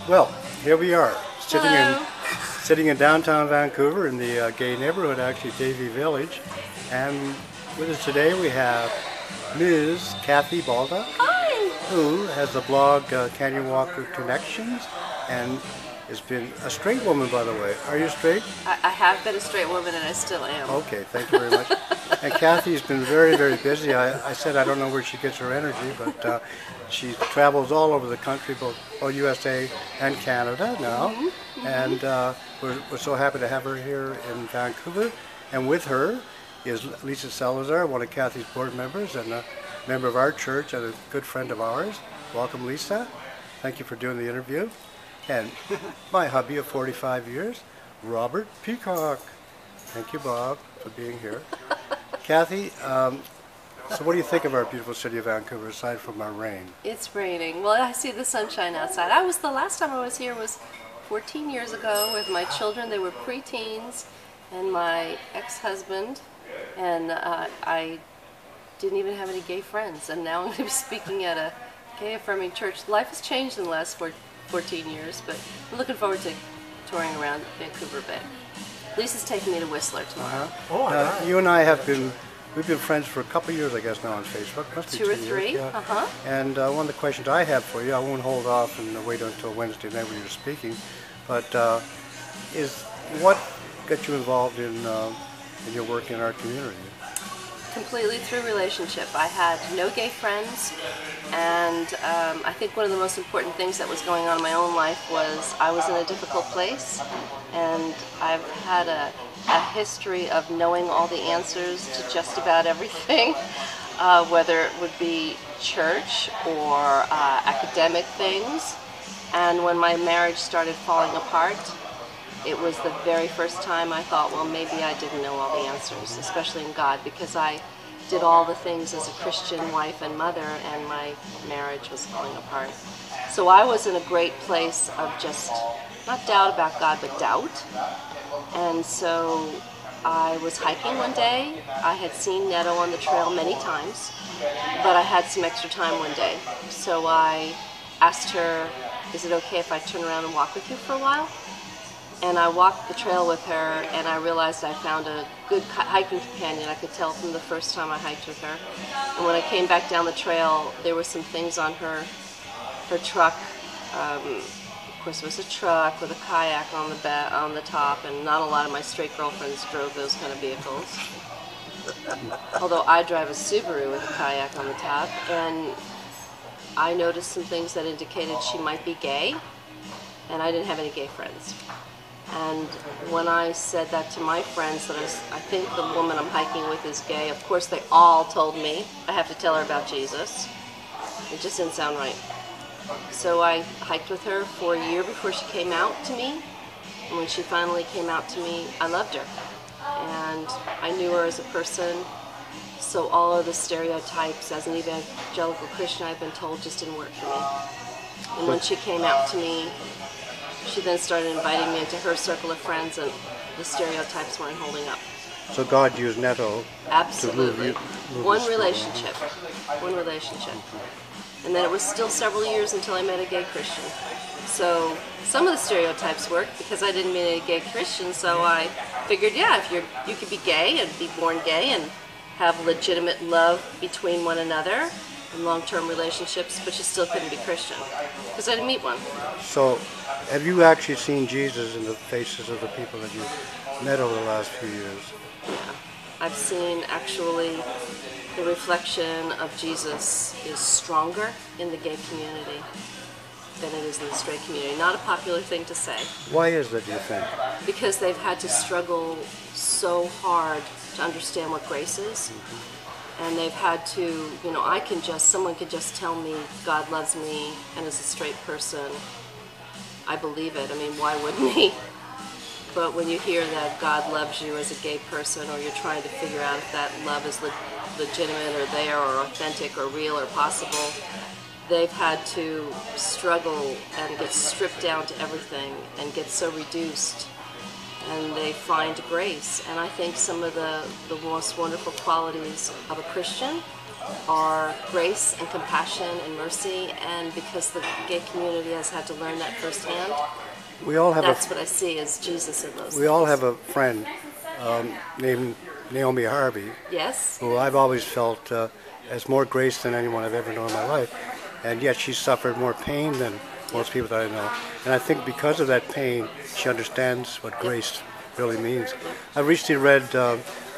Well, here we are, Hello. sitting in downtown Vancouver in the gay neighborhood, actually Davie Village. And with us today we have Ms. Kathy Baldock, Hi. who has the blog Canyon Walker Connections, and has been a straight woman, by the way. Are you straight? I have been a straight woman and I still am. Okay, thank you very much. And Kathy's been very, very busy. I said I don't know where she gets her energy, but she travels all over the country, both USA and Canada now. And we're so happy to have her here in Vancouver. And with her is Lisa Salazar, one of Kathy's board members and a member of our church and a good friend of ours. Welcome, Lisa. Thank you for doing the interview. And my hubby of 45 years, Robert Peacock. Thank you, Bob, for being here. Kathy, so what do you think of our beautiful city of Vancouver, aside from our rain? It's raining. Well, I see the sunshine outside. The last time I was here was 14 years ago with my children. They were preteens and my ex-husband, and I didn't even have any gay friends. And now I'm going to be speaking at a gay-affirming church. Life has changed in the last 14 years, but I'm looking forward to touring around Vancouver a bit. Lisa's taking me to Whistler tomorrow. You and I we've been friends for a couple of years, I guess, now on Facebook. Must be 2 or 2 years, 3. yeah. And one of the questions I have for you, I won't hold off and wait until Wednesday night when you're speaking, but is what got you involved in your work in our community? Completely through relationship. I had no gay friends, and I think one of the most important things that was going on in my own life was I was in a difficult place, and I've had a history of knowing all the answers to just about everything, whether it would be church or academic things. And when my marriage started falling apart, it was the very first time I thought, well, maybe I didn't know all the answers, especially in God, because I did all the things as a Christian wife and mother, and my marriage was falling apart. So I was in a great place of just, not doubt about God, but doubt. And so I was hiking one day. I had seen Netto on the trail many times, but I had some extra time one day. So I asked her, is it okay if I turn around and walk with you for a while? And I walked the trail with her, and I realized I found a good hiking companion. I could tell from the first time I hiked with her. And when I came back down the trail, there were some things on her truck. Of course, it was a truck with a kayak on the top, and not a lot of my straight girlfriends drove those kind of vehicles. Although I drive a Subaru with a kayak on the top, and I noticed some things that indicated she might be gay, and I didn't have any gay friends. And when I said that to my friends, that I think the woman I'm hiking with is gay, of course they all told me I have to tell her about Jesus. It just didn't sound right. So I hiked with her for a year before she came out to me. And when she finally came out to me, I loved her. And I knew her as a person. So all of the stereotypes as an evangelical Christian I've been told just didn't work for me. And when she came out to me, she then started inviting me into her circle of friends, and the stereotypes weren't holding up. So God used Netto Absolutely. to move One us relationship. One relationship. And then it was still several years until I met a gay Christian. So some of the stereotypes worked because I didn't meet a gay Christian, so I figured, yeah, if you could be gay and be born gay and have legitimate love between one another and long-term relationships, but you still couldn't be Christian because I didn't meet one. So, have you actually seen Jesus in the faces of the people that you've met over the last few years? Yeah. I've seen actually the reflection of Jesus is stronger in the gay community than it is in the straight community. Not a popular thing to say. Why is that, do you think? Because they've had to struggle so hard to understand what grace is. And they've had to, someone could just tell me God loves me, and as a straight person, I believe it. I mean, why wouldn't he? But when you hear that God loves you as a gay person, or you're trying to figure out if that love is legitimate or there or authentic or real or possible, they've had to struggle and get stripped down to everything and get so reduced. And they find grace. And I think some of the most wonderful qualities of a Christian are grace and compassion and mercy, and because the gay community has had to learn that firsthand, We all have that's what I see as Jesus in those we all things. have a friend named Naomi Harvey, Yes? who I've always felt has more grace than anyone I've ever known in my life, and yet she suffered more pain than most people that I know. And I think because of that pain, she understands what grace really means. I recently read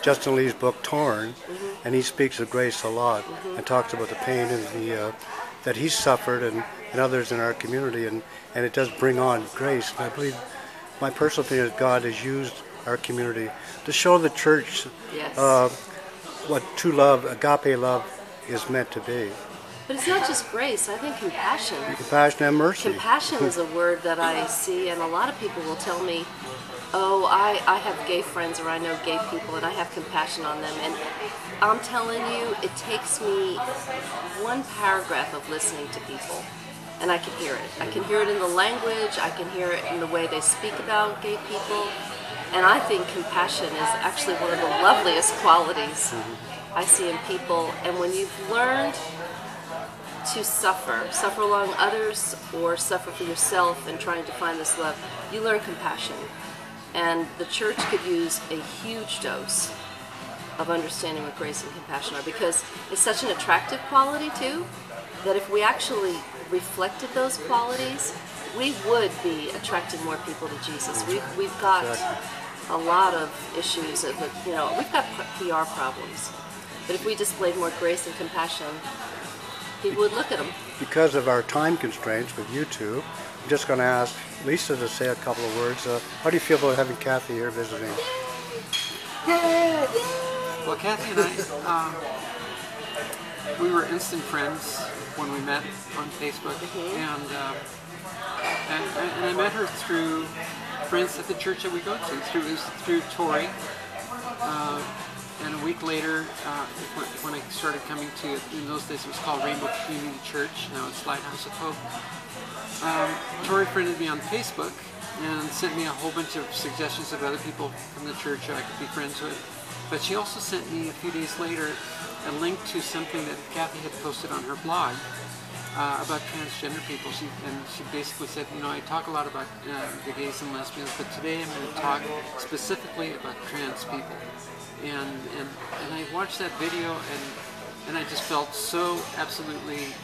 Justin Lee's book Torn, and he speaks of grace a lot and talks about the pain and the that he's suffered and others in our community, and it does bring on grace. And I believe, my personal opinion is, God has used our community to show the church Yes. what true love, agape love, is meant to be. But it's not just grace, I think compassion. Compassion and mercy. Compassion is a word that I see, and a lot of people will tell me, oh, I have gay friends, or I know gay people, and I have compassion on them. And I'm telling you, it takes me one paragraph of listening to people, and I can hear it. I can hear it in the language, I can hear it in the way they speak about gay people, and I think compassion is actually one of the loveliest qualities I see in people. And when you've learned to suffer along others, or suffer for yourself in trying to find this love, you learn compassion. And the church could use a huge dose of understanding what grace and compassion are, because it's such an attractive quality too, that if we actually reflected those qualities, we would be attracting more people to Jesus. We've got a lot of issues of, we've got PR problems. But if we displayed more grace and compassion, people would look at them. Because of our time constraints with YouTube, I'm just going to ask Lisa to say a couple of words. How do you feel about having Kathy here visiting? Yay! Well, Kathy and I, we were instant friends when we met on Facebook, and I met her through friends at the church that we go to, through Tori. And a week later, when I started coming to, in those days it was called Rainbow Community Church, now it's Lighthouse of Hope, Tori friended me on Facebook and sent me a whole bunch of suggestions of other people from the church that I could be friends with. But she also sent me a few days later a link to something that Kathy had posted on her blog about transgender people. She basically said, I talk a lot about the gays and lesbians, but today I'm going to talk specifically about trans people. And I watched that video, and I just felt so absolutely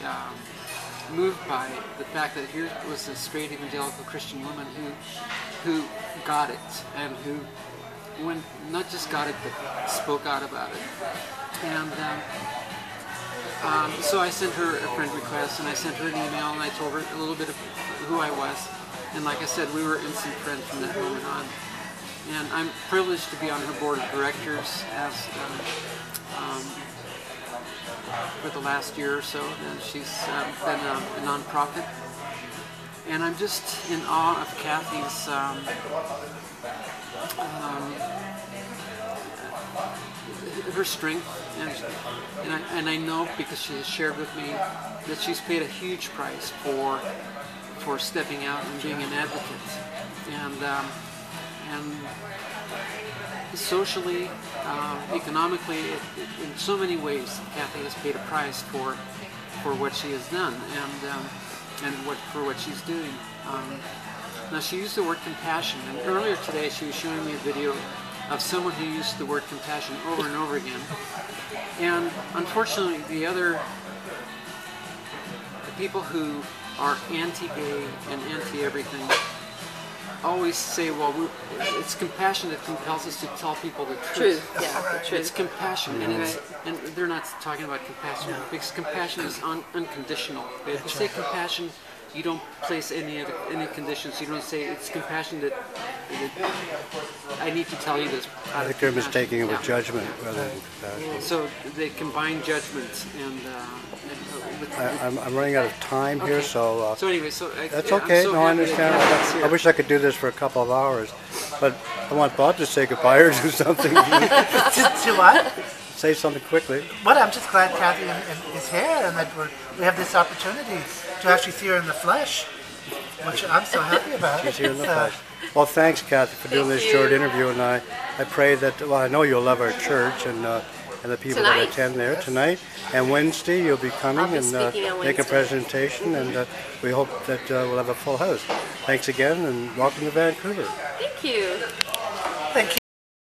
moved by the fact that here was a straight evangelical Christian woman who got it, and who not just got it, but spoke out about it. And so I sent her a friend request, and I sent her an email, and I told her a little bit of who I was. And like I said, we were instant friends from that moment on. And I'm privileged to be on her board of directors as for the last year or so. And she's been a nonprofit. And I'm just in awe of Kathy's her strength, and I know, because she has shared with me, that she's paid a huge price for stepping out and being an advocate, and socially, economically, in so many ways, Kathy has paid a price for what she has done, and for what she's doing. Now, she used the word compassion, and earlier today she was showing me a video of someone who used the word compassion over and over again. And unfortunately, the people who are anti-gay and anti-everything always say, well, it's compassion that compels us to tell people the truth. Yeah, the truth. It's compassion, and they're not talking about compassion, because compassion is unconditional. If you say compassion, you don't place any conditions. You don't say it's compassion that I need to tell you this. I think they're mistaking it with judgment rather than compassion. So they combine judgment and I'm running out of time here, so... so anyway, that's I'm okay. so No, I happy understand. that Kathy's here. I wish I could do this for a couple of hours, but I want Bob to say goodbye or do something. To what? Say something quickly. Well, I'm just glad Kathy is here, and that we have this opportunity to actually see her in the flesh, which I'm so happy about. She's here in the flesh. Well, thanks, Kathy, for doing this short interview, and I pray that, well, I know you'll love our church, and and the people that attend there tonight. And Wednesday you'll be coming and make a presentation, and we hope that we'll have a full house. Thanks again, and welcome to Vancouver. Thank you.